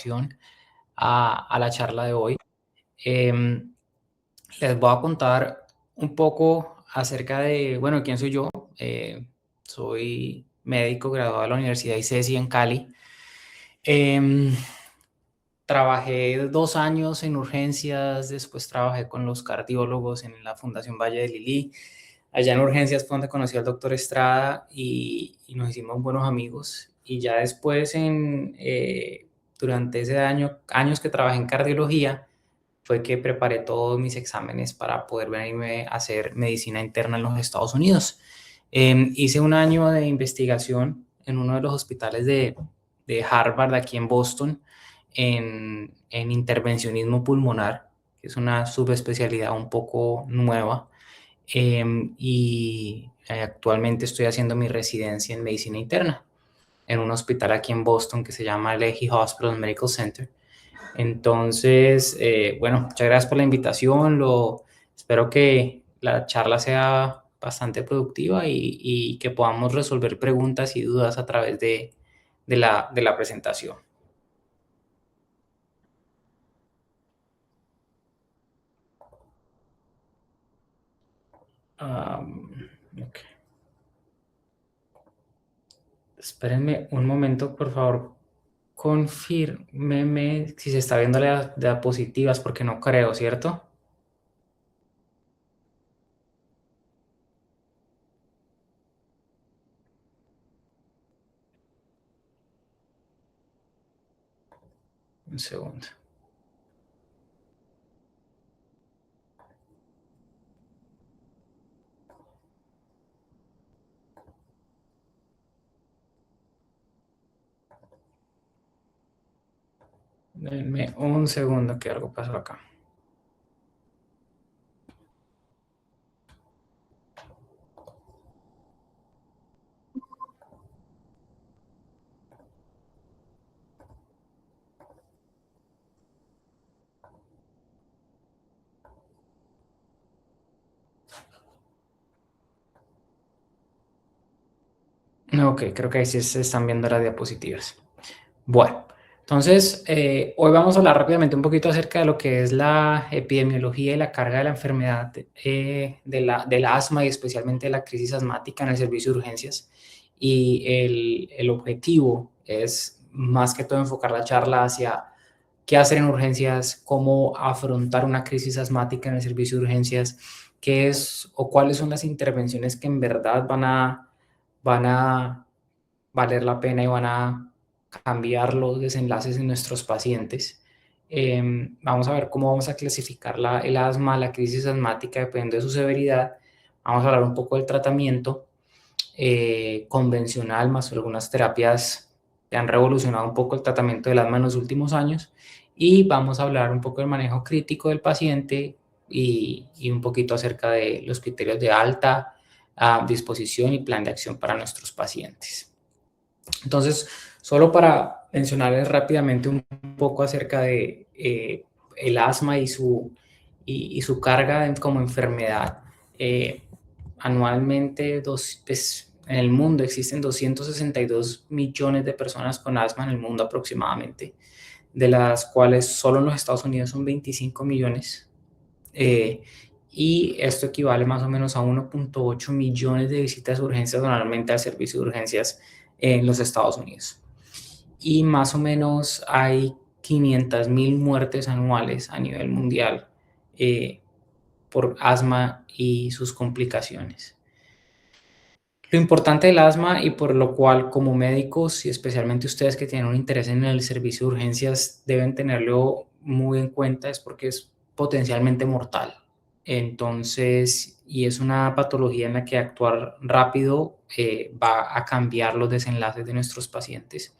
invitación a la charla de hoy. Les voy a contar un poco acerca de, bueno, quién soy yo. Soy médico graduado de la Universidad ICESI en Cali. Em, Trabajé 2 años en urgencias, después trabajé con los cardiólogos en la Fundación Valle de Lilí. Allá en urgencias fue donde conocí al doctor Estrada y nos hicimos buenos amigos. Y ya después, durante ese años que trabajé en cardiología, fue que preparé todos mis exámenes para poder venirme a hacer medicina interna en los Estados Unidos. Hice un año de investigación en uno de los hospitales de Harvard, aquí en Boston, en intervencionismo pulmonar, que es una subespecialidad un poco nueva. Actualmente estoy haciendo mi residencia en medicina interna en un hospital aquí en Boston que se llama Leahy Hospital Medical Center. Entonces, bueno, muchas gracias por la invitación. Espero que la charla sea bastante productiva y que podamos resolver preguntas y dudas a través de la presentación. Ok. Espérenme un momento, por favor. Confírmeme si se está viendo las diapositivas, porque no creo, ¿cierto? Un segundo. Denme un segundo que algo pasó acá. Ok, creo que ahí sí se están viendo las diapositivas. Bueno, entonces hoy vamos a hablar rápidamente un poquito acerca de lo que es la epidemiología y la carga de la enfermedad del asma y especialmente de la crisis asmática en el servicio de urgencias. Y el objetivo es más que todo enfocar la charla hacia qué hacer en urgencias, cómo afrontar una crisis asmática en el servicio de urgencias, qué es o cuáles son las intervenciones que en verdad van a valer la pena y van a cambiar los desenlaces en nuestros pacientes. Vamos a ver cómo vamos a clasificar el asma, la crisis asmática, dependiendo de su severidad. Vamos a hablar un poco del tratamiento convencional, más algunas terapias que han revolucionado un poco el tratamiento del asma en los últimos años. Y vamos a hablar un poco del manejo crítico del paciente y un poquito acerca de los criterios de alta disposición y plan de acción para nuestros pacientes. Entonces, solo para mencionarles rápidamente un poco acerca de el asma y su carga como enfermedad. Anualmente, pues, en el mundo existen 262 millones de personas con asma en el mundo aproximadamente, de las cuales solo en los Estados Unidos son 25 millones. Y esto equivale más o menos a 1.8 millones de visitas de urgencias anualmente al servicio de urgencias en los Estados Unidos. Y más o menos hay 500,000 muertes anuales a nivel mundial por asma y sus complicaciones. Lo importante del asma y por lo cual como médicos y especialmente ustedes que tienen un interés en el servicio de urgencias deben tenerlo muy en cuenta es porque es potencialmente mortal. Entonces, y es una patología en la que actuar rápido va a cambiar los desenlaces de nuestros pacientes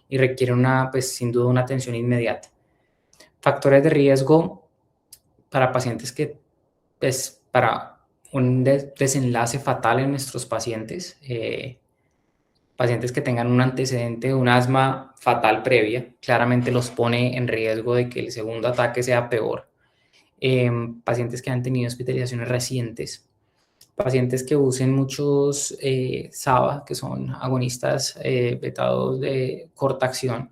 y requiere pues sin duda una atención inmediata. Factores de riesgo para pacientes pues, para un desenlace fatal en nuestros pacientes, pacientes que tengan un antecedente de un asma fatal previa, claramente los pone en riesgo de que el segundo ataque sea peor. Pacientes que han tenido hospitalizaciones recientes, pacientes que usen muchos SABA, que son agonistas beta-2 de corta acción,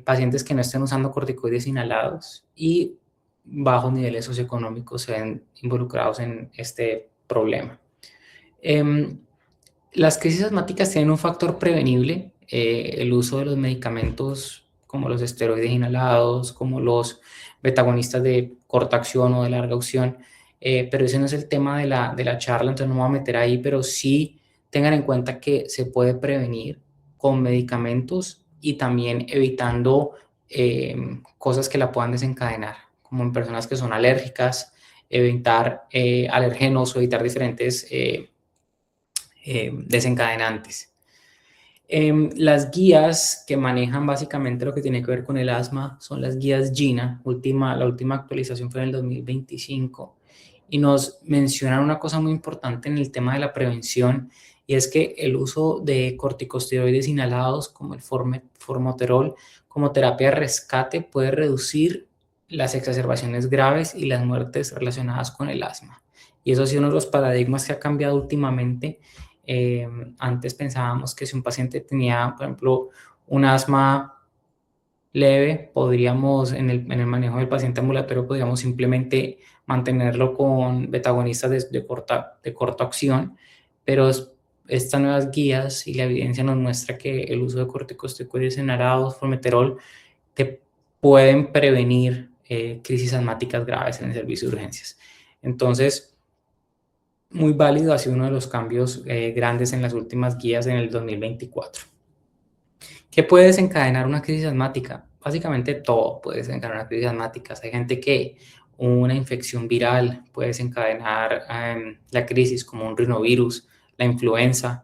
pacientes que no estén usando corticoides inhalados y bajos niveles socioeconómicos se ven involucrados en este problema. Las crisis asmáticas tienen un factor prevenible, el uso de los medicamentos como los esteroides inhalados, como los betagonistas de corta acción o de larga acción, pero ese no es el tema de la charla, entonces no me voy a meter ahí, pero sí tengan en cuenta que se puede prevenir con medicamentos y también evitando cosas que la puedan desencadenar, como en personas que son alérgicas, evitar alergenos o evitar diferentes desencadenantes. Las guías que manejan básicamente lo que tiene que ver con el asma son las guías GINA. La última actualización fue en el 2025 y nos mencionan una cosa muy importante en el tema de la prevención, y es que el uso de corticosteroides inhalados como el formoterol como terapia de rescate puede reducir las exacerbaciones graves y las muertes relacionadas con el asma. Y eso ha sido uno de los paradigmas que ha cambiado últimamente. Antes pensábamos que si un paciente tenía, por ejemplo, un asma leve, podríamos, en el manejo del paciente ambulatorio, podríamos simplemente mantenerlo con betagonistas de corta acción, pero estas nuevas guías y la evidencia nos muestra que el uso de corticosteroides inhalados, formoterol, te pueden prevenir crisis asmáticas graves en el servicio de urgencias. Entonces, muy válido, ha sido uno de los cambios grandes en las últimas guías en el 2024. ¿Qué puede desencadenar una crisis asmática? Básicamente todo puede desencadenar una crisis asmática. Hay gente que una infección viral puede desencadenar la crisis, como un rinovirus, la influenza,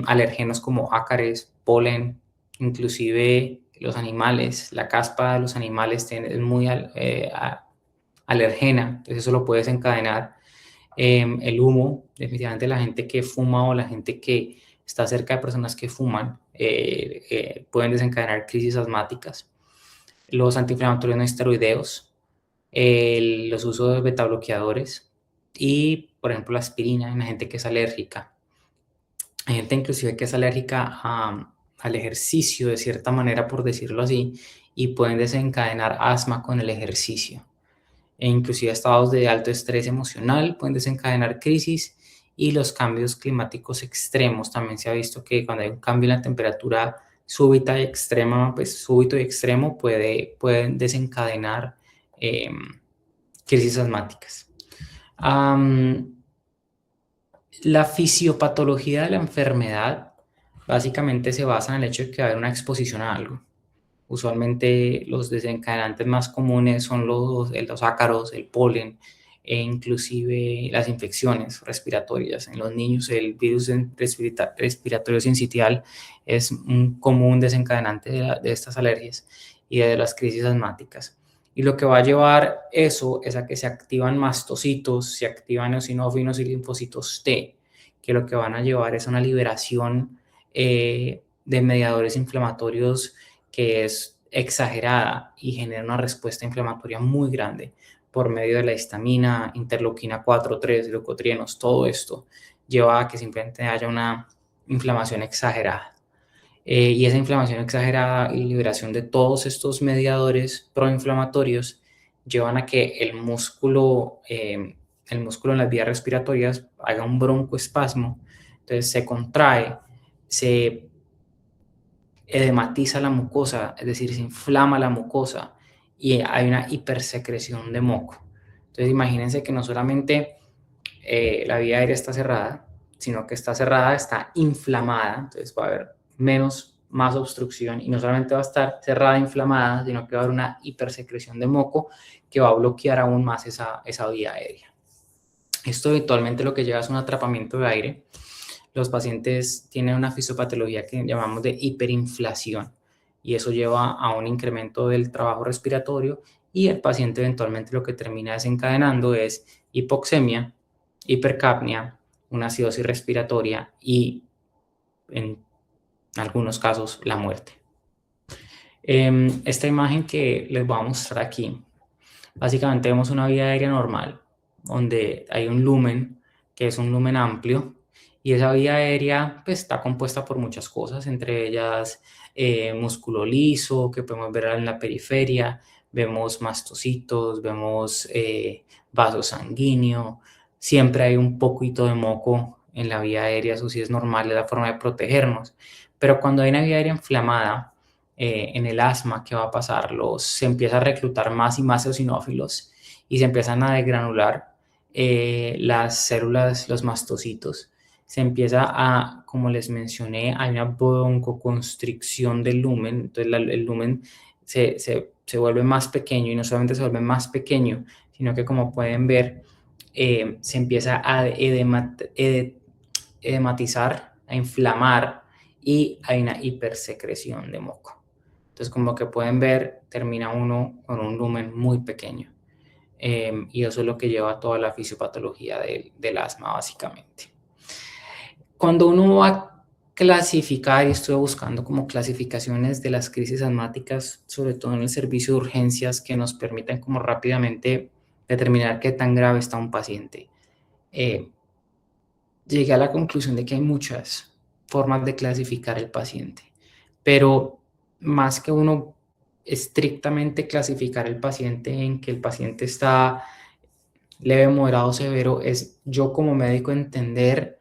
alergenos como ácaros, polen, inclusive los animales. La caspa de los animales es muy alergena, entonces eso lo puede desencadenar. El humo, definitivamente la gente que fuma o la gente que está cerca de personas que fuman pueden desencadenar crisis asmáticas. Los antiinflamatorios no esteroideos, los usos de betabloqueadores y, por ejemplo, la aspirina en la gente que es alérgica. Hay gente inclusive que es alérgica al ejercicio de cierta manera, por decirlo así, y pueden desencadenar asma con el ejercicio. E inclusive estados de alto estrés emocional pueden desencadenar crisis, y los cambios climáticos extremos. También se ha visto que cuando hay un cambio en la temperatura súbita y extrema, pues súbito y extremo pueden desencadenar crisis asmáticas. La fisiopatología de la enfermedad básicamente se basa en el hecho de que va a haber una exposición a algo. Usualmente los desencadenantes más comunes son los ácaros, el polen e inclusive las infecciones respiratorias. En los niños el virus respiratorio sincitial es un común desencadenante de estas alergias y de las crisis asmáticas. Y lo que va a llevar eso es a que se activan mastocitos, se activan eosinófilos y linfocitos T, que lo que van a llevar es una liberación de mediadores inflamatorios que es exagerada y genera una respuesta inflamatoria muy grande por medio de la histamina, interleuquina 4, 3, leucotrienos. Todo esto lleva a que simplemente haya una inflamación exagerada. Y esa inflamación exagerada y liberación de todos estos mediadores proinflamatorios llevan a que el músculo en las vías respiratorias haga un broncoespasmo, entonces se contrae, se edematiza la mucosa, es decir, se inflama la mucosa y hay una hipersecreción de moco. Entonces imagínense que no solamente la vía aérea está cerrada, sino que está cerrada, está inflamada, entonces va a haber más obstrucción, y no solamente va a estar cerrada, inflamada, sino que va a haber una hipersecreción de moco que va a bloquear aún más esa vía aérea. Esto eventualmente lo que lleva es un atrapamiento de aire. Los pacientes tienen una fisiopatología que llamamos de hiperinflación, y eso lleva a un incremento del trabajo respiratorio, y el paciente eventualmente lo que termina desencadenando es hipoxemia, hipercapnia, una acidosis respiratoria y en algunos casos la muerte. Esta imagen que les voy a mostrar aquí, básicamente vemos una vía aérea normal donde hay un lumen que es un lumen amplio, Y esa vía aérea pues, está compuesta por muchas cosas, entre ellas músculo liso, que podemos ver en la periferia, vemos mastocitos, vemos vaso sanguíneo, siempre hay un poquito de moco en la vía aérea, eso sí es normal, es la forma de protegernos. Pero cuando hay una vía aérea inflamada, en el asma, ¿qué va a pasar? Se empieza a reclutar más y más eosinófilos y se empiezan a desgranular las células, los mastocitos. Se empieza a, como les mencioné, hay una broncoconstricción del lumen, entonces el lumen se vuelve más pequeño y no solamente se vuelve más pequeño, sino que como pueden ver, se empieza a edematizar, a inflamar y hay una hipersecreción de moco. Entonces, como que pueden ver, termina uno con un lumen muy pequeño. Y eso es lo que lleva a toda la fisiopatología del asma, básicamente. Cuando uno va a clasificar, y estoy buscando como clasificaciones de las crisis asmáticas, sobre todo en el servicio de urgencias, que nos permitan como rápidamente determinar qué tan grave está un paciente. Llegué a la conclusión de que hay muchas formas de clasificar el paciente, pero más que uno estrictamente clasificar el paciente en que el paciente está leve, moderado, severo, es yo como médico entender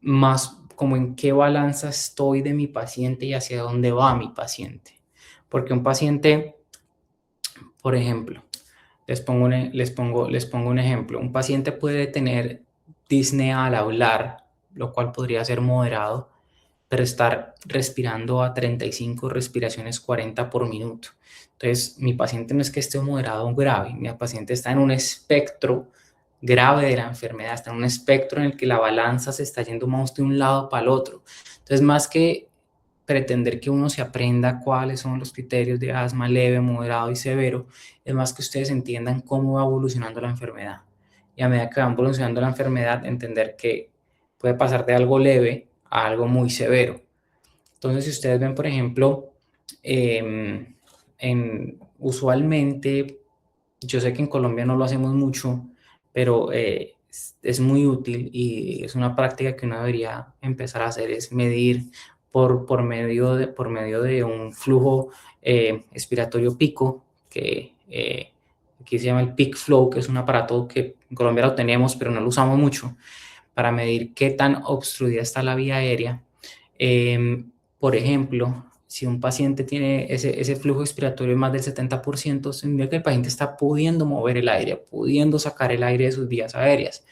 más como en qué balanza estoy de mi paciente y hacia dónde va mi paciente. Porque un paciente, por ejemplo, les pongo un ejemplo. Un paciente puede tener disnea al hablar, lo cual podría ser moderado, pero estar respirando a 35 respiraciones 40 por minuto. Entonces, mi paciente no es que esté moderado o grave, mi paciente está en un espectro grave de la enfermedad, está en un espectro en el que la balanza se está yendo más de un lado para el otro. Entonces, más que pretender que uno se aprenda cuáles son los criterios de asma leve, moderado y severo, es más que ustedes entiendan cómo va evolucionando la enfermedad. Y a medida que va evolucionando la enfermedad, entender que puede pasar de algo leve a algo muy severo. Entonces, si ustedes ven, por ejemplo, usualmente, yo sé que en Colombia no lo hacemos mucho, pero es muy útil y es una práctica que uno debería empezar a hacer, es medir por medio de un flujo expiratorio pico, que aquí se llama el peak flow, que es un aparato que en Colombia lo tenemos, pero no lo usamos mucho, para medir qué tan obstruida está la vía aérea. Por ejemplo, si un paciente tiene ese flujo expiratorio de más del 70%, significa que el paciente está pudiendo mover el aire, pudiendo sacar el aire de sus vías aéreas.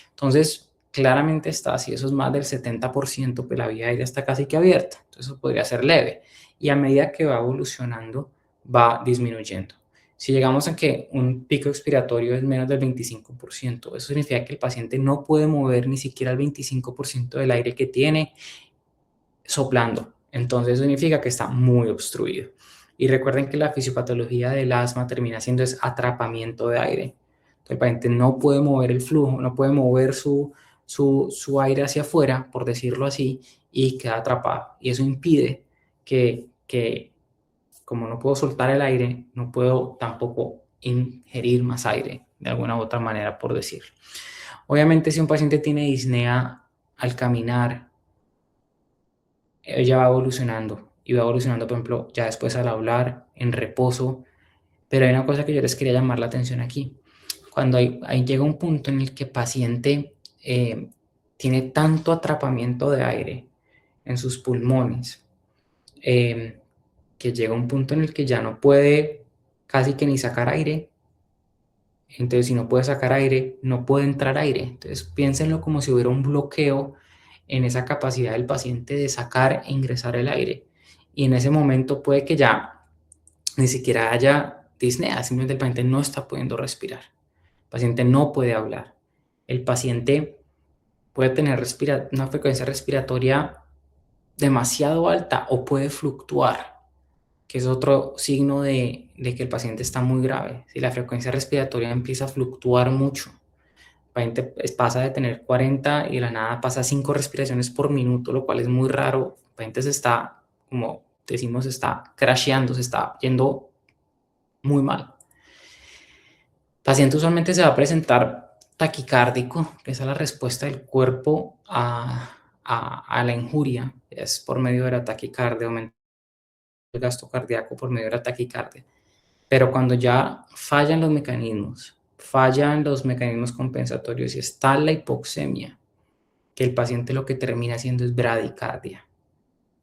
Entonces, claramente está, si eso es más del 70%, pues la vía aérea está casi que abierta. Entonces, eso podría ser leve. Y a medida que va evolucionando, va disminuyendo. Si llegamos a que un pico expiratorio es menos del 25%, eso significa que el paciente no puede mover ni siquiera el 25% del aire que tiene soplando. Entonces eso significa que está muy obstruido. Y recuerden que la fisiopatología del asma termina siendo es atrapamiento de aire. Entonces, el paciente no puede mover el flujo, no puede mover su aire hacia afuera, por decirlo así, y queda atrapado. Y eso impide que, como no puedo soltar el aire, no puedo tampoco ingerir más aire, de alguna u otra manera, por decirlo. Obviamente, si un paciente tiene disnea al caminar, ella va evolucionando y va evolucionando, por ejemplo, ya después al hablar, en reposo. Pero hay una cosa que yo les quería llamar la atención aquí. Cuando ahí llega un punto en el que el paciente tiene tanto atrapamiento de aire en sus pulmones, que llega un punto en el que ya no puede casi que ni sacar aire. Entonces, si no puede sacar aire, no puede entrar aire. Entonces, piénsenlo como si hubiera un bloqueo en esa capacidad del paciente de sacar e ingresar el aire. Y en ese momento puede que ya ni siquiera haya disnea, simplemente el paciente no está pudiendo respirar. El paciente no puede hablar. El paciente puede tener una frecuencia respiratoria demasiado alta o puede fluctuar, que es otro signo de que el paciente está muy grave. Si la frecuencia respiratoria empieza a fluctuar mucho, el paciente pasa de tener 40 y de la nada pasa a 5 respiraciones por minuto, lo cual es muy raro. El paciente se está, como decimos, está crasheando, se está yendo muy mal. El paciente usualmente se va a presentar taquicárdico, que es la respuesta del cuerpo a la injuria es por medio de la taquicardia, aumenta el gasto cardíaco por medio de la taquicardia. Pero cuando ya fallan los mecanismos compensatorios y está la hipoxemia, que el paciente lo que termina haciendo es bradicardia.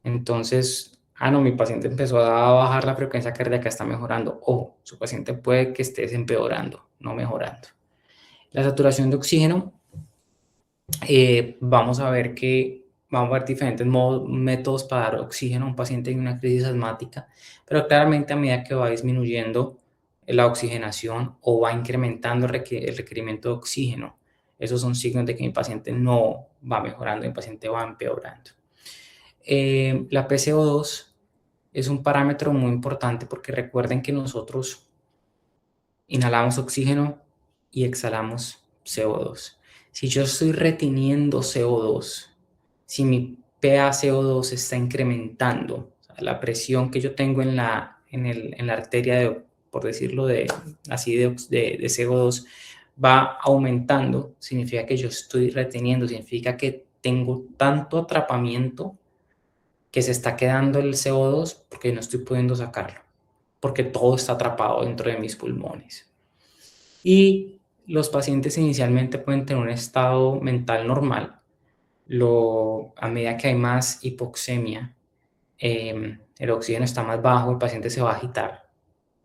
Entonces, no, mi paciente empezó a bajar la frecuencia cardíaca, está mejorando. Ojo, su paciente puede que esté empeorando, no mejorando. La saturación de oxígeno, vamos a ver diferentes métodos para dar oxígeno a un paciente en una crisis asmática, pero claramente a medida que va disminuyendo la oxigenación o va incrementando el requerimiento de oxígeno, esos son signos de que mi paciente no va mejorando, mi paciente va empeorando. La PCO2 es un parámetro muy importante porque recuerden que nosotros inhalamos oxígeno y exhalamos CO2. Si yo estoy reteniendo CO2, si mi PaCO2 está incrementando, o sea, la presión que yo tengo en la arteria, por decirlo así, de CO2 va aumentando, significa que yo estoy reteniendo, significa que tengo tanto atrapamiento que se está quedando el CO2 porque no estoy pudiendo sacarlo, porque todo está atrapado dentro de mis pulmones. Y los pacientes inicialmente pueden tener un estado mental normal. A medida que hay más hipoxemia, el oxígeno está más bajo, el paciente se va a agitar,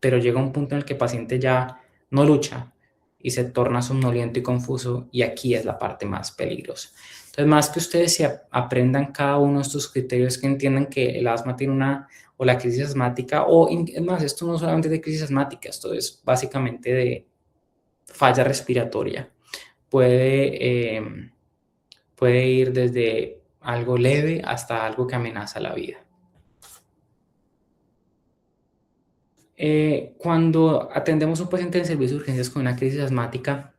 pero llega un punto en el que el paciente ya no lucha y se torna somnoliento y confuso, y aquí es la parte más peligrosa. Entonces, más que ustedes se aprendan cada uno de estos criterios, que entiendan que el asma tiene o la crisis asmática, es más, esto no solamente es de crisis asmática, esto es básicamente de falla respiratoria. Puede ir desde algo leve hasta algo que amenaza la vida. Cuando atendemos a un paciente en servicio de urgencias con una crisis asmática,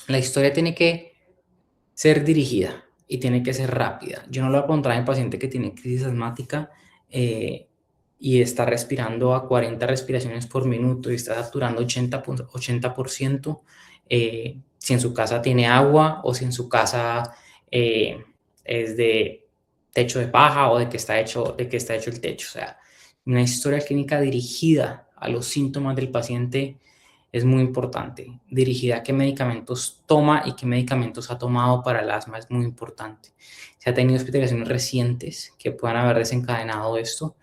la historia tiene que ser dirigida y tiene que ser rápida. Yo no lo voy a encontrar en paciente que tiene crisis asmática y está respirando a 40 respiraciones por minuto y está saturando 80%, si en su casa tiene agua o si en su casa es de techo de paja o de que está hecho el techo. O sea, una historia clínica dirigida a los síntomas del paciente es muy importante. Dirigida a qué medicamentos toma y qué medicamentos ha tomado para el asma es muy importante. Se ha tenido hospitalizaciones recientes que puedan haber desencadenado esto,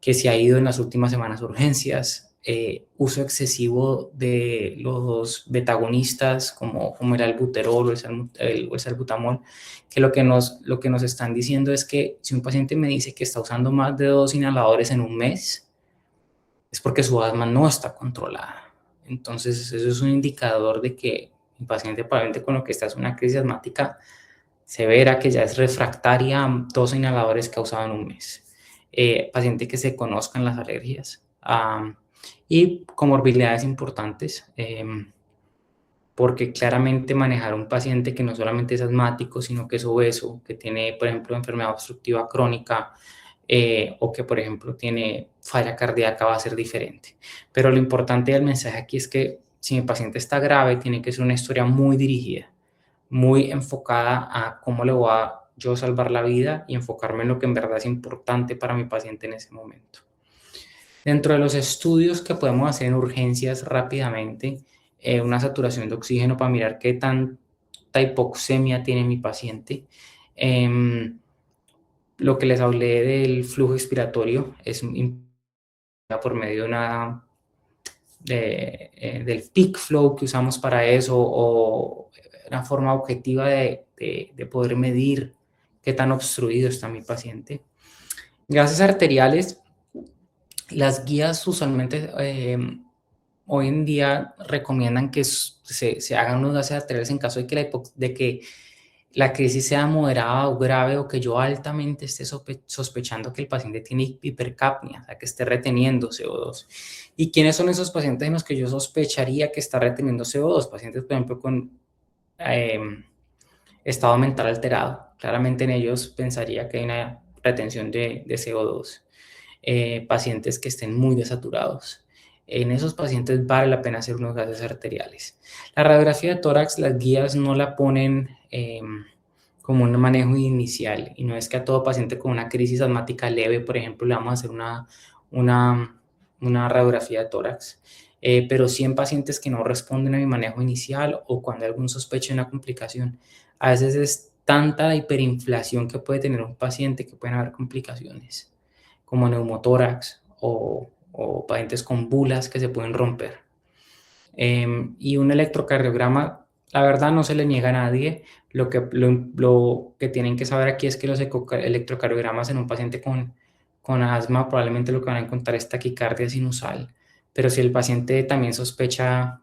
que se ha ido en las últimas semanas a urgencias, uso excesivo de los betagonistas como el albuterol o el salbutamol, que lo que nos están diciendo es que si un paciente me dice que está usando más de 2 inhaladores en un mes, es porque su asma no está controlada. Entonces, eso es un indicador de que el paciente, probablemente con lo que está es una crisis asmática severa, que ya es refractaria a 2 inhaladores que ha usado en un mes. Paciente que se conozcan las alergias y comorbilidades importantes, porque claramente manejar un paciente que no solamente es asmático, sino que es obeso, que tiene, por ejemplo, enfermedad obstructiva crónica, o que, por ejemplo, tiene falla cardíaca, va a ser diferente. Pero lo importante del mensaje aquí es que si mi paciente está grave, tiene que ser una historia muy dirigida, muy enfocada a cómo le voy a yo salvar la vida y enfocarme en lo que en verdad es importante para mi paciente en ese momento. Dentro de los estudios que podemos hacer en urgencias rápidamente, una saturación de oxígeno para mirar qué tanta hipoxemia tiene mi paciente. Lo que les hablé del flujo expiratorio es por medio del peak flow que usamos para eso, o una forma objetiva de poder medir qué tan obstruido está mi paciente. Gases arteriales, las guías usualmente hoy en día recomiendan que se hagan unos gases arteriales en caso de que la crisis sea moderada o grave, o que yo altamente esté sospechando que el paciente tiene hipercapnia, o sea, que esté reteniendo CO2. ¿Y quiénes son esos pacientes en los que yo sospecharía que está reteniendo CO2? Pacientes, por ejemplo, con estado mental alterado. Claramente en ellos pensaría que hay una retención de CO2. Pacientes que estén muy desaturados. En esos pacientes vale la pena hacer unos gases arteriales. La radiografía de tórax, las guías no la ponen como un manejo inicial, y no es que a todo paciente con una crisis asmática leve, por ejemplo, le vamos a hacer una, una radiografía de tórax, pero sí en pacientes que no responden a mi manejo inicial o cuando hay algún sospecho de una complicación. A veces es tanta la hiperinflación que puede tener un paciente que pueden haber complicaciones, como neumotórax o pacientes con bulas que se pueden romper. Y un electrocardiograma, la verdad no se le niega a nadie. Lo que tienen que saber aquí es que los electrocardiogramas en un paciente con asma probablemente lo que van a encontrar es taquicardia sinusal. Pero si el paciente también sospecha,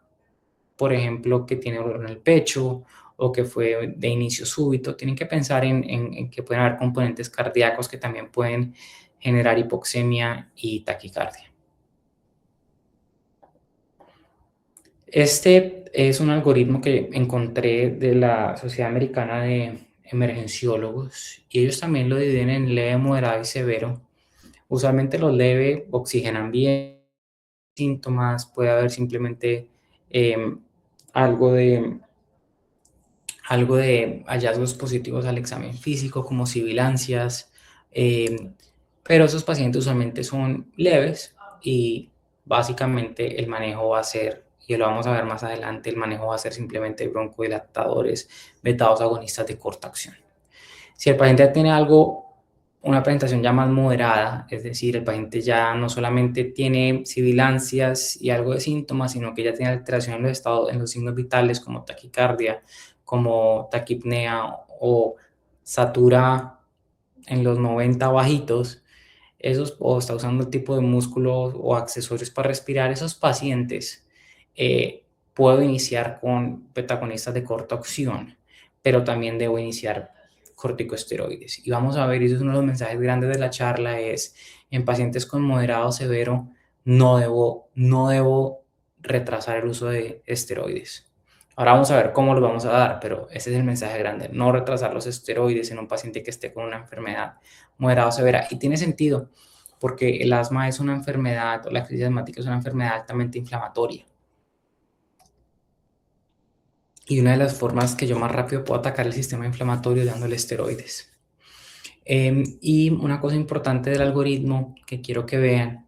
por ejemplo, que tiene dolor en el pecho o que fue de inicio súbito, tienen que pensar en que pueden haber componentes cardíacos que también pueden generar hipoxemia y taquicardia. Este es un algoritmo que encontré de la Sociedad Americana de Emergenciólogos y ellos también lo dividen en leve, moderado y severo. Usualmente los leve oxigenan bien síntomas, puede haber simplemente em, algo de, algo de hallazgos positivos al examen físico como sibilancias, em, pero esos pacientes usualmente son leves y básicamente el manejo va a ser, y lo vamos a ver más adelante, el manejo va a ser simplemente broncodilatadores, betados agonistas de corta acción. Si el paciente tiene una presentación ya más moderada, es decir, el paciente ya no solamente tiene sibilancias y algo de síntomas, sino que ya tiene alteración en los estados, en los signos vitales como taquicardia, como taquipnea o satura en los 90 bajitos, o está usando el tipo de músculos o accesorios para respirar, esos pacientes puedo iniciar con betaconistas de corta acción, pero también debo iniciar corticosteroides. Y vamos a ver, y eso es uno de los mensajes grandes de la charla, es en pacientes con moderado severo no debo retrasar el uso de esteroides. Ahora vamos a ver cómo los vamos a dar, pero ese es el mensaje grande, no retrasar los esteroides en un paciente que esté con una enfermedad moderada o severa. Y tiene sentido, porque el asma es una enfermedad, o la crisis asmática es una enfermedad altamente inflamatoria. Y una de las formas que yo más rápido puedo atacar el sistema inflamatorio es dándole esteroides. Y una cosa importante del algoritmo que quiero que vean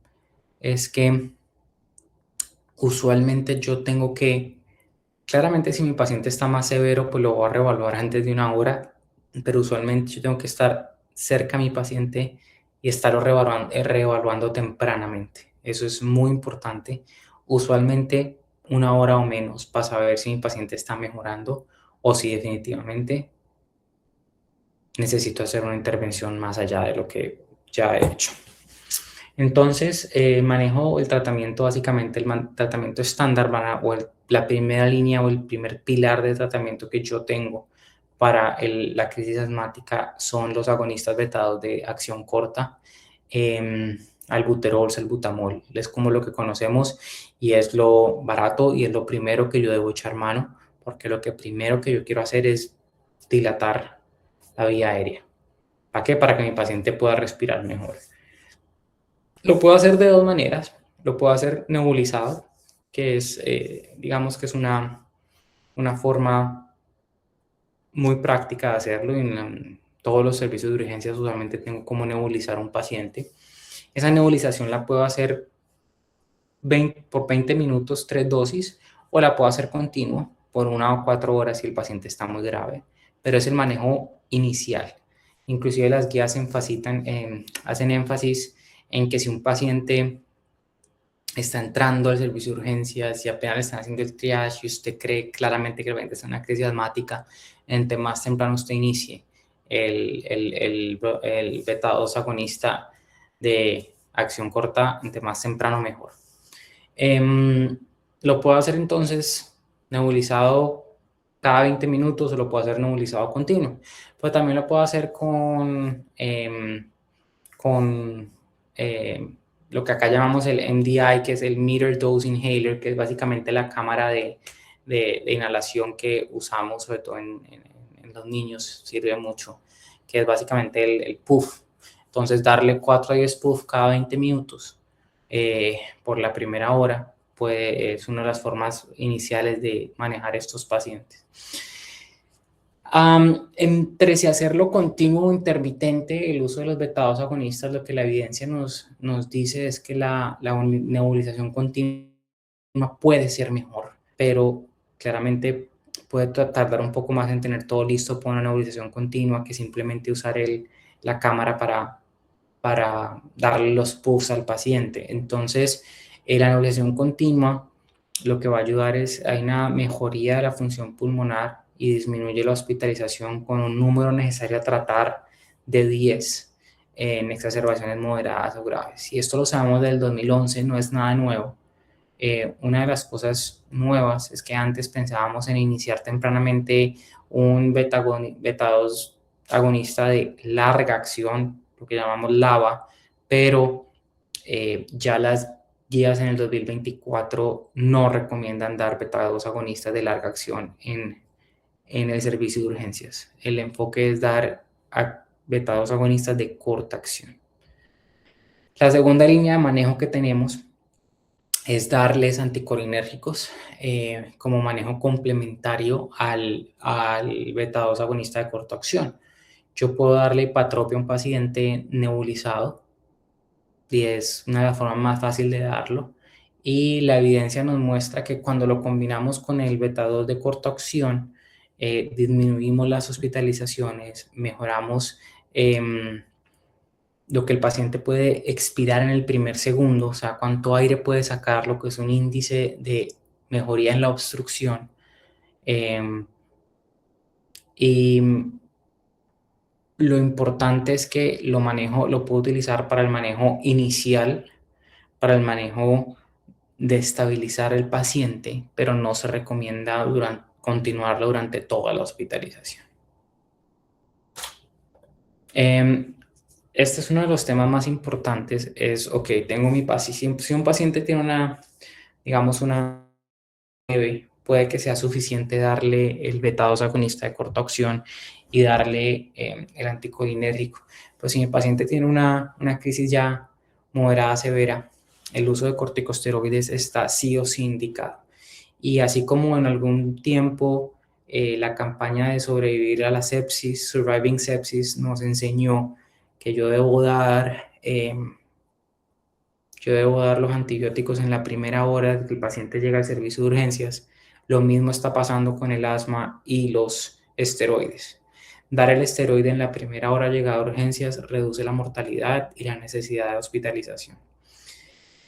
es que usualmente yo tengo que, claramente si mi paciente está más severo, pues lo voy a reevaluar antes de una hora, pero usualmente yo tengo que estar cerca a mi paciente y estarlo reevaluando tempranamente. Eso es muy importante. Usualmente una hora o menos para saber si mi paciente está mejorando o si definitivamente necesito hacer una intervención más allá de lo que ya he hecho. Entonces, manejo el tratamiento, básicamente el tratamiento estándar la primera línea o el primer pilar de tratamiento que yo tengo para la crisis asmática son los agonistas betados de acción corta, albuterol, salbutamol. Es como lo que conocemos y es lo barato y es lo primero que yo debo echar mano, porque lo que primero que yo quiero hacer es dilatar la vía aérea. ¿Para qué? Para que mi paciente pueda respirar mejor. Lo puedo hacer de dos maneras. Lo puedo hacer nebulizado, que es, digamos que es una forma muy práctica de hacerlo. En todos los servicios de urgencias usualmente tengo como nebulizar a un paciente. Esa nebulización la puedo hacer por 20 minutos, 3 dosis, o la puedo hacer continuo por 1 o 4 horas si el paciente está muy grave. Pero es el manejo inicial. Inclusive las guías hacen énfasis en que si un paciente está entrando al servicio de urgencias y apenas le están haciendo el triage y usted cree claramente que el paciente está en una crisis asmática, entre más temprano usted inicie el beta-2 agonista de acción corta, entre más temprano mejor. Lo puedo hacer entonces nebulizado cada 20 minutos o lo puedo hacer nebulizado continuo. Pero también lo puedo hacer con lo que acá llamamos el MDI, que es el Meter Dose Inhaler, que es básicamente la cámara de inhalación que usamos, sobre todo en los niños, sirve mucho, que es básicamente el puff. Entonces, darle 4 a 10 puff cada 20 minutos por la primera hora, pues es una de las formas iniciales de manejar estos pacientes. Entre si hacerlo continuo o intermitente, el uso de los beta-2 agonistas, lo que la evidencia nos dice es que la nebulización continua puede ser mejor, pero claramente puede tardar un poco más en tener todo listo para una nebulización continua que simplemente usar la cámara para darle los puffs al paciente. Entonces, la nebulización continua lo que va a ayudar es, hay una mejoría de la función pulmonar y disminuye la hospitalización con un número necesario a tratar de 10 en exacerbaciones moderadas o graves. Y esto lo sabemos del 2011, no es nada nuevo. Una de las cosas nuevas es que antes pensábamos en iniciar tempranamente un beta-2 agonista de larga acción, lo que llamamos LAVA, pero ya las guías en el 2024 no recomiendan dar beta-2 agonistas de larga acción en el servicio de urgencias. El enfoque es dar beta-2 agonistas de corta acción. La segunda línea de manejo que tenemos es darles anticolinérgicos como manejo complementario al beta-2 agonista de corta acción. Yo puedo darle hipatropia a un paciente nebulizado y es una de las formas más fácil de darlo. Y la evidencia nos muestra que cuando lo combinamos con el beta-2 de corta acción, disminuimos las hospitalizaciones, mejoramos lo que el paciente puede expirar en el primer segundo, o sea, cuánto aire puede sacar, lo que es un índice de mejoría en la obstrucción. Y lo importante es que lo puedo utilizar para el manejo inicial, para el manejo de estabilizar el paciente, pero no se recomienda continuarlo durante toda la hospitalización. Este es uno de los temas más importantes, ok, tengo mi paciente, si un paciente tiene digamos, una leve, puede que sea suficiente darle el beta-2 agonista de corta acción y darle el anticolinérgico. Pues si mi paciente tiene una crisis ya moderada, severa, el uso de corticosteroides está sí o sí indicado. Y así como en algún tiempo la campaña de sobrevivir a la sepsis, Surviving Sepsis, nos enseñó que yo debo dar los antibióticos en la primera hora de que el paciente llega al servicio de urgencias. Lo mismo está pasando con el asma y los esteroides. Dar el esteroide en la primera hora llegada a urgencias reduce la mortalidad y la necesidad de hospitalización.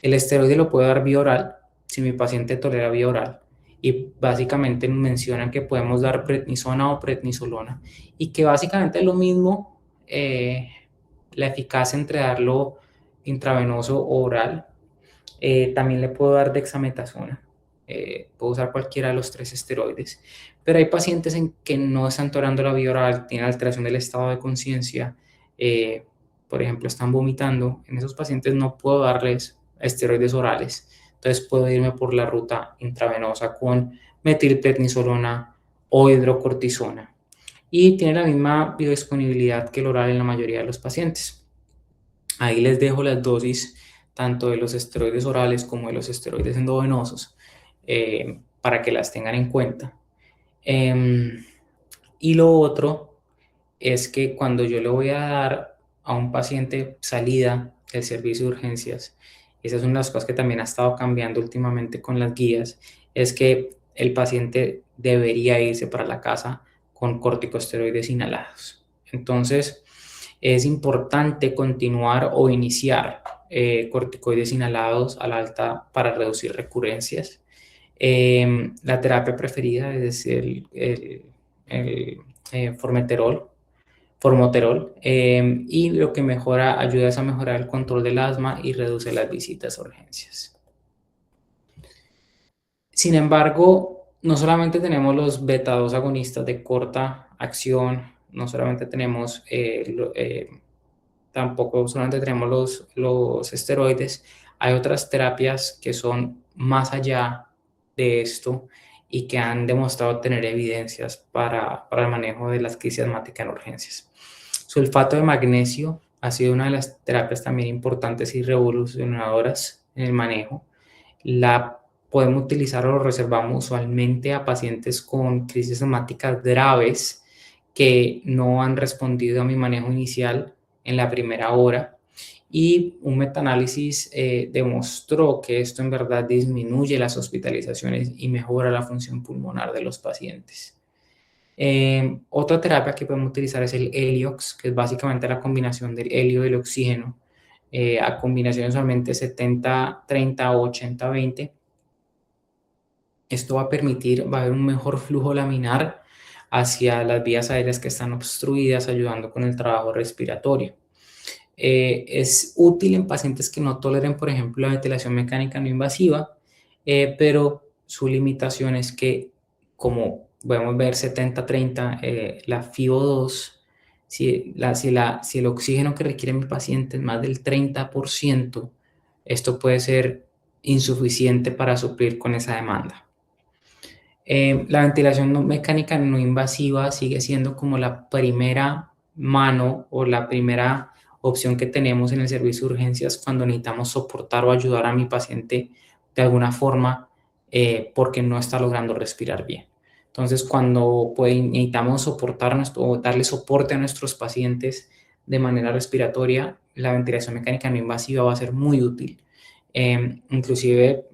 El esteroide lo puedo dar vía oral, si mi paciente tolera vía oral. Y básicamente mencionan que podemos dar prednisona o prednisolona. Y que básicamente es lo mismo, la eficacia entre darlo intravenoso o oral. También le puedo dar dexametasona. Puedo usar cualquiera de los tres esteroides. Pero hay pacientes en que no están tolerando la vía oral, tienen alteración del estado de conciencia, por ejemplo, están vomitando. En esos pacientes no puedo darles esteroides orales. Entonces puedo irme por la ruta intravenosa con metilprednisolona o hidrocortisona. Y tiene la misma biodisponibilidad que el oral en la mayoría de los pacientes. Ahí les dejo las dosis tanto de los esteroides orales como de los esteroides endovenosos para que las tengan en cuenta. Y lo otro es que cuando yo le voy a dar a un paciente salida del servicio de urgencias, esa es una de las cosas que también ha estado cambiando últimamente con las guías, es que el paciente debería irse para la casa con corticosteroides inhalados. Entonces, es importante continuar o iniciar corticoides inhalados al alta para reducir recurrencias. La terapia preferida es el formoterol, y lo que ayuda es a mejorar el control del asma y reduce las visitas a urgencias. Sin embargo, no solamente tenemos los beta-2 agonistas de corta acción, no solamente tenemos tampoco solamente tenemos los esteroides, hay otras terapias que son más allá de esto y que han demostrado tener evidencias para el manejo de las crisis asmáticas en urgencias. Sulfato de magnesio ha sido una de las terapias también importantes y revolucionadoras en el manejo. La podemos utilizar o lo reservamos usualmente a pacientes con crisis asmáticas graves que no han respondido a mi manejo inicial en la primera hora. Y un metaanálisis demostró que esto en verdad disminuye las hospitalizaciones y mejora la función pulmonar de los pacientes. Otra terapia que podemos utilizar es el Heliox, que es básicamente la combinación del helio y del oxígeno, a combinaciones solamente 70-30 o 80-20. Esto va a permitir, va a haber un mejor flujo laminar hacia las vías aéreas que están obstruidas, ayudando con el trabajo respiratorio. Es útil en pacientes que no toleren, por ejemplo, la ventilación mecánica no invasiva, pero su limitación es que, como podemos ver 70-30, la FiO2, si el oxígeno que requiere mi paciente es más del 30%, esto puede ser insuficiente para suplir con esa demanda. La ventilación mecánica no invasiva sigue siendo como la primera mano o la primera opción que tenemos en el servicio de urgencias cuando necesitamos soportar o ayudar a mi paciente de alguna forma porque no está logrando respirar bien. Entonces, cuando necesitamos soportar o darle soporte a nuestros pacientes de manera respiratoria, la ventilación mecánica no invasiva va a ser muy útil. Inclusive,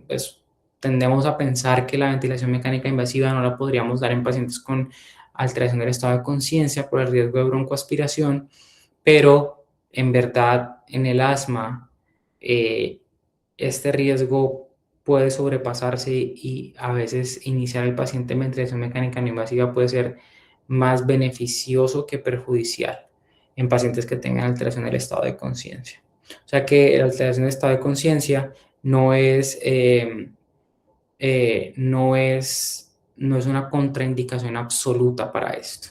pues, tendemos a pensar que la ventilación mecánica invasiva no la podríamos dar en pacientes con alteración del estado de conciencia por el riesgo de broncoaspiración, pero en verdad en el asma este riesgo puede sobrepasarse y a veces iniciar el paciente en ventilación mecánica no invasiva puede ser más beneficioso que perjudicial en pacientes que tengan alteración del estado de conciencia. O sea que la alteración del estado de conciencia no es no es una contraindicación absoluta para esto.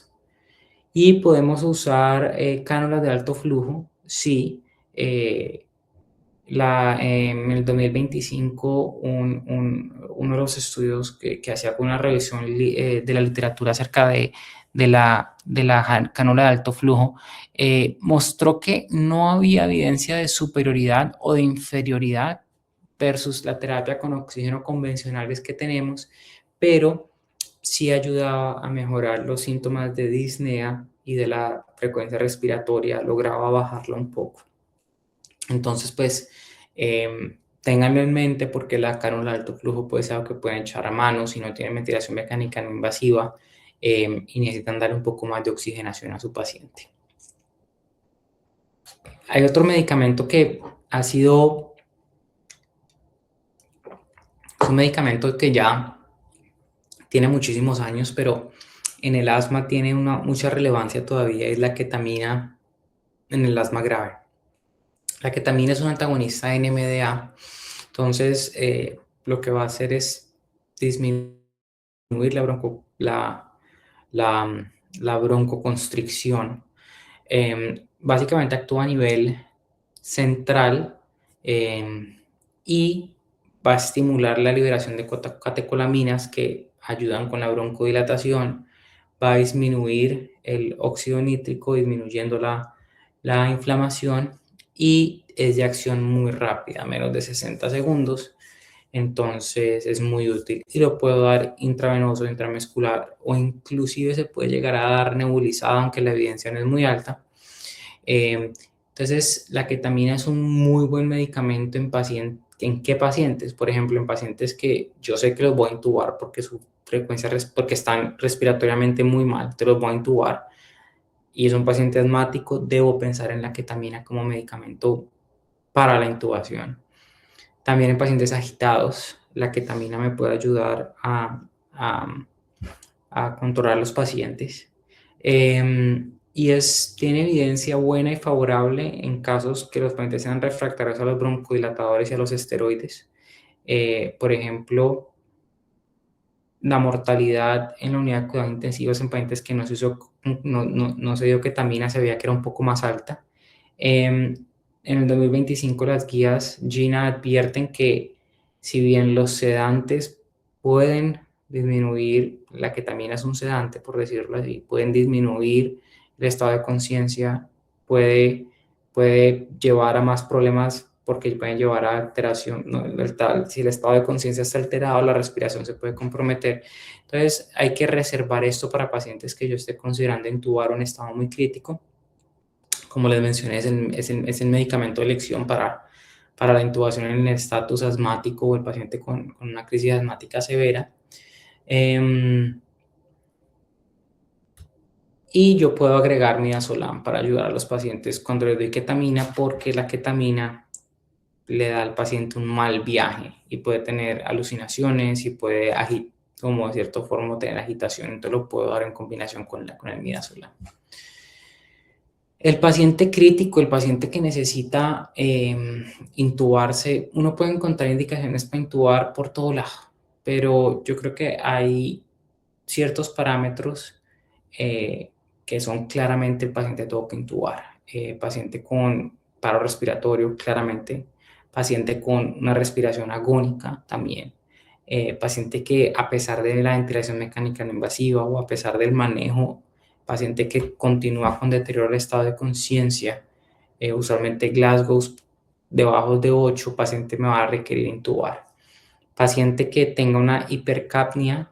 Y podemos usar cánulas de alto flujo, sí. En el 2025, uno de los estudios que hacía con una revisión de la literatura acerca de la cánula de alto flujo, mostró que no había evidencia de superioridad o de inferioridad versus la terapia con oxígeno convencionales que tenemos, pero sí ayudaba a mejorar los síntomas de disnea y de la frecuencia respiratoria, lograba bajarlo un poco. Entonces, pues, ténganlo en mente porque la cánula de alto flujo puede ser algo que pueden echar a mano si no tienen ventilación mecánica no invasiva y necesitan darle un poco más de oxigenación a su paciente. Hay otro medicamento que ha sido un medicamento que ya tiene muchísimos años, pero en el asma tiene mucha relevancia todavía, es la ketamina en el asma grave. La ketamina es un antagonista de NMDA, entonces lo que va a hacer es disminuir la broncoconstricción. Básicamente actúa a nivel central y va a estimular la liberación de catecolaminas que ayudan con la broncodilatación, va a disminuir el óxido nítrico, disminuyendo la inflamación y es de acción muy rápida, menos de 60 segundos. Entonces es muy útil y lo puedo dar intravenoso, intramuscular o inclusive se puede llegar a dar nebulizado, aunque la evidencia no es muy alta. Entonces la ketamina es un muy buen medicamento ¿en qué pacientes? Por ejemplo, en pacientes que yo sé que los voy a intubar porque su frecuencia, porque están respiratoriamente muy mal, te los voy a intubar y es un paciente asmático, debo pensar en la ketamina como medicamento para la intubación. También en pacientes agitados, la ketamina me puede ayudar a controlar los pacientes. Y tiene evidencia buena y favorable en casos que los pacientes sean refractarios a los broncodilatadores y a los esteroides. Por ejemplo, la mortalidad en la unidad de cuidados intensivos en pacientes que no se dio ketamina se veía que era un poco más alta. En el 2025 las guías GINA advierten que si bien los sedantes pueden disminuir, la ketamina es un sedante por decirlo así, pueden disminuir el estado de conciencia, puede llevar a más problemas porque pueden llevar a alteración, ¿no? Si el estado de conciencia está alterado, la respiración se puede comprometer. Entonces, hay que reservar esto para pacientes que yo esté considerando intubar un estado muy crítico. Como les mencioné, es el medicamento de elección para la intubación en el estatus asmático o el paciente con una crisis asmática severa. Y yo puedo agregar midazolam para ayudar a los pacientes cuando les doy ketamina, porque la ketamina le da al paciente un mal viaje y puede tener alucinaciones y puede, como de cierta forma, tener agitación. Entonces lo puedo dar en combinación con el midazolam. El paciente crítico, el paciente que necesita intubarse, uno puede encontrar indicaciones para intubar por todo lado, pero yo creo que hay ciertos parámetros que son claramente el paciente tuvo que intubar. Paciente con paro respiratorio, claramente. Paciente con una respiración agónica, también. Paciente que a pesar de la ventilación mecánica no invasiva o a pesar del manejo, paciente que continúa con deterioro del estado de conciencia, usualmente Glasgow debajo de 8, paciente me va a requerir intubar. Paciente que tenga una hipercapnia,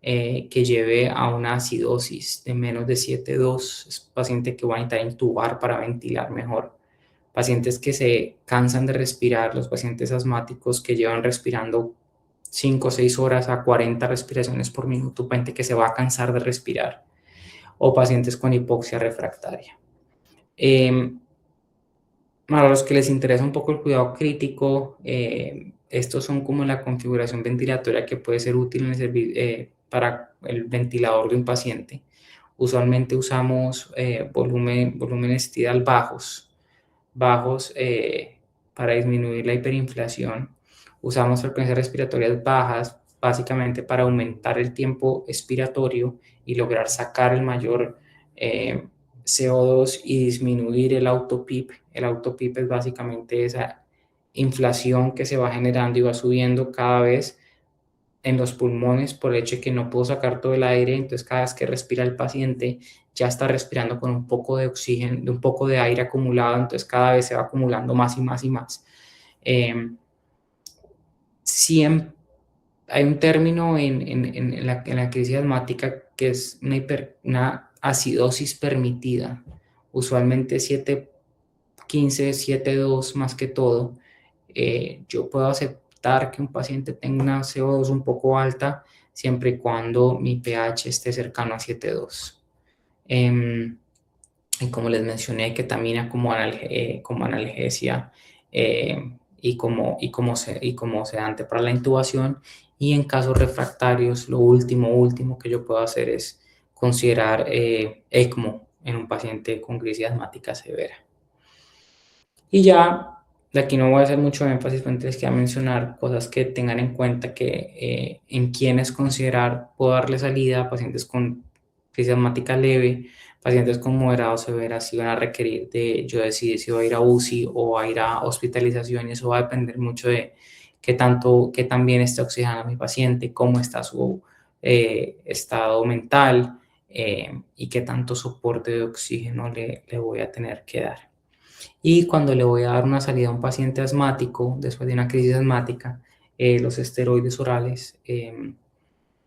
que lleve a una acidosis de menos de 7,2, es paciente que va a necesitar intubar para ventilar mejor. Pacientes que se cansan de respirar, los pacientes asmáticos que llevan respirando 5 o 6 horas a 40 respiraciones por minuto, paciente que se va a cansar de respirar, o pacientes con hipoxia refractaria. Para los que les interesa un poco el cuidado crítico, estos son como la configuración ventilatoria que puede ser útil para el ventilador de un paciente. Usualmente usamos volúmenes tidal bajos para disminuir la hiperinflación. Usamos frecuencias respiratorias bajas, básicamente para aumentar el tiempo expiratorio y lograr sacar el mayor CO2 y disminuir el auto-PEEP. El auto-PEEP es básicamente esa inflación que se va generando y va subiendo cada vez en los pulmones por el hecho de que no puedo sacar todo el aire. Entonces cada vez que respira el paciente ya está respirando con un poco de oxígeno, un poco de aire acumulado, entonces cada vez se va acumulando más y más y más. Siempre hay un término en la crisis asmática que es una acidosis permitida, usualmente 7,15, 7,2 más que todo. Yo puedo aceptar que un paciente tenga una CO2 un poco alta siempre y cuando mi pH esté cercano a 7,2. Y como les mencioné, ketamina como analgesia como sedante para la intubación. Y en casos refractarios, lo último que yo puedo hacer es considerar ECMO en un paciente con crisis asmática severa. Y ya, de aquí no voy a hacer mucho énfasis, pero les quería mencionar cosas que tengan en cuenta que en quienes considerar puedo darle salida a pacientes con crisis asmática leve, pacientes con moderado severa, si van a requerir yo decidir si voy a ir a UCI o a ir a hospitalización, y eso va a depender mucho de qué tan bien está oxigenado mi paciente, cómo está su estado mental y qué tanto soporte de oxígeno le voy a tener que dar. Y cuando le voy a dar una salida a un paciente asmático, después de una crisis asmática, los esteroides orales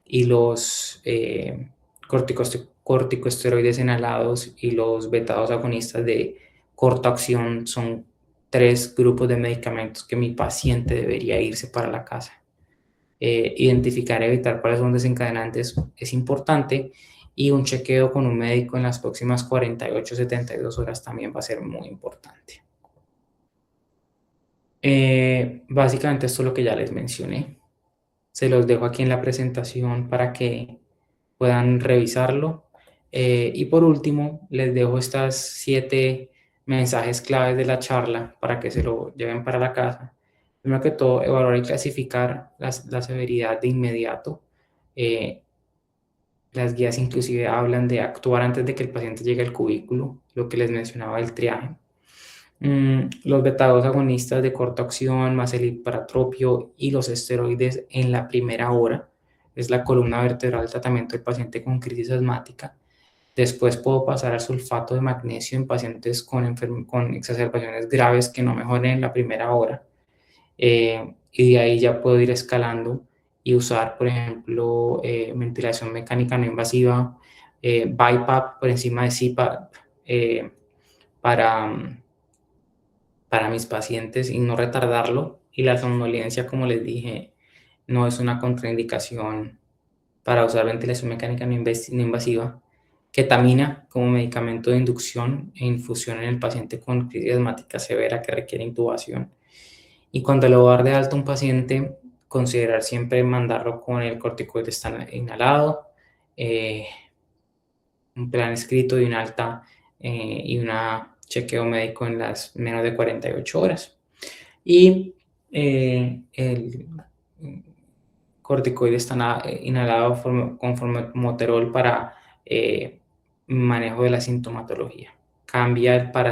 y los corticosteroides inhalados y los beta-2 agonistas de corta acción son 3 grupos de medicamentos que mi paciente debería irse para la casa. Identificar y evitar cuáles son desencadenantes es importante, y un chequeo con un médico en las próximas 48 72 horas también va a ser muy importante. Básicamente esto es lo que ya les mencioné. Se los dejo aquí en la presentación para que puedan revisarlo. Y por último, les dejo estas 7 mensajes claves de la charla para que se lo lleven para la casa. Primero que todo, evaluar y clasificar la severidad de inmediato. Las guías inclusive hablan de actuar antes de que el paciente llegue al cubículo, lo que les mencionaba del triaje. Los beta-2 agonistas de corta acción, más el hiperatropio y los esteroides en la primera hora es la columna vertebral del tratamiento del paciente con crisis asmática. Después puedo pasar al sulfato de magnesio en pacientes con exacerbaciones graves que no mejoren en la primera hora. Y de ahí ya puedo ir escalando y usar, por ejemplo, ventilación mecánica no invasiva, BiPAP por encima de CPAP, para, para mis pacientes y no retardarlo. Y la somnolencia, como les dije, no es una contraindicación para usar ventilación mecánica no invasiva. Ketamina como medicamento de inducción e infusión en el paciente con crisis asmática severa que requiere intubación. Y cuando le voy a dar de alta a un paciente, considerar siempre mandarlo con el corticoide inhalado, eh, un plan escrito y un alta y un chequeo médico en las menos de 48 horas. Y el corticoide está inhalado con formoterol para manejo de la sintomatología.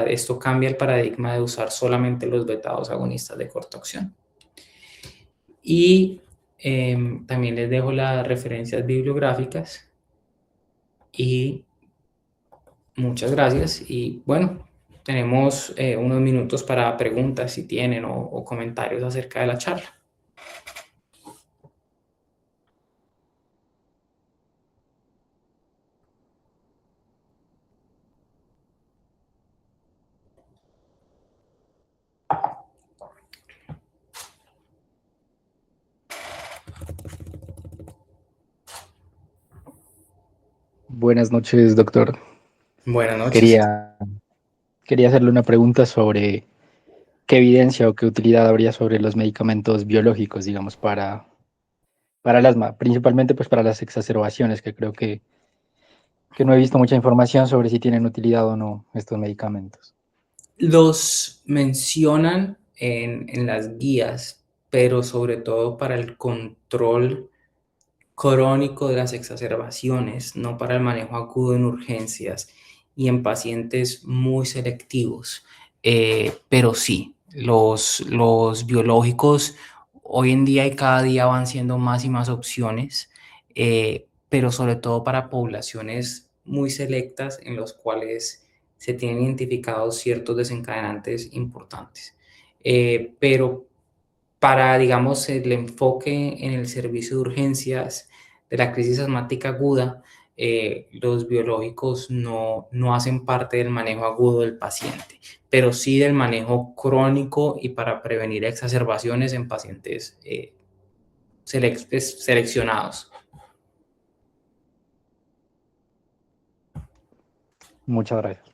Esto cambia el paradigma de usar solamente los beta-2 agonistas de corta acción. Y también les dejo las referencias bibliográficas y muchas gracias. Y bueno, tenemos unos minutos para preguntas si tienen o comentarios acerca de la charla. Buenas noches, doctor. Buenas noches. Quería, quería hacerle una pregunta sobre qué evidencia o qué utilidad habría sobre los medicamentos biológicos, digamos, para el asma, principalmente pues para las exacerbaciones, que creo que no he visto mucha información sobre si tienen utilidad o no estos medicamentos. Los mencionan en las guías, pero sobre todo para el control crónico de las exacerbaciones, no para el manejo agudo en urgencias y en pacientes muy selectivos. Pero sí, los biológicos hoy en día y cada día van siendo más y más opciones, pero sobre todo para poblaciones muy selectas en los cuales se tienen identificados ciertos desencadenantes importantes. Pero para, digamos, el enfoque en el servicio de urgencias de la crisis asmática aguda, los biológicos no hacen parte del manejo agudo del paciente, pero sí del manejo crónico y para prevenir exacerbaciones en pacientes seleccionados. Muchas gracias.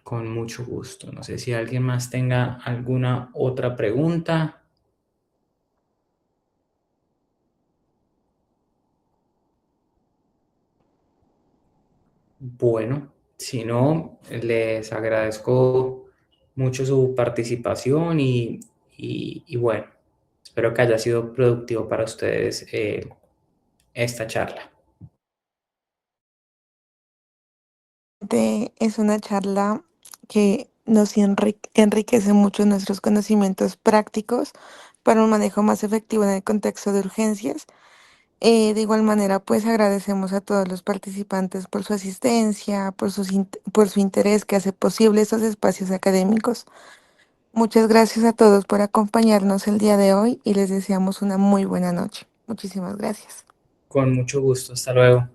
Con mucho gusto. No sé si alguien más tenga alguna otra pregunta. Bueno, si no, les agradezco mucho su participación y bueno, espero que haya sido productivo para ustedes esta charla. Es una charla que nos enriquece mucho nuestros conocimientos prácticos para un manejo más efectivo en el contexto de urgencias. De igual manera, pues agradecemos a todos los participantes por su asistencia, por su interés que hace posible estos espacios académicos. Muchas gracias a todos por acompañarnos el día de hoy y les deseamos una muy buena noche. Muchísimas gracias. Con mucho gusto. Hasta luego.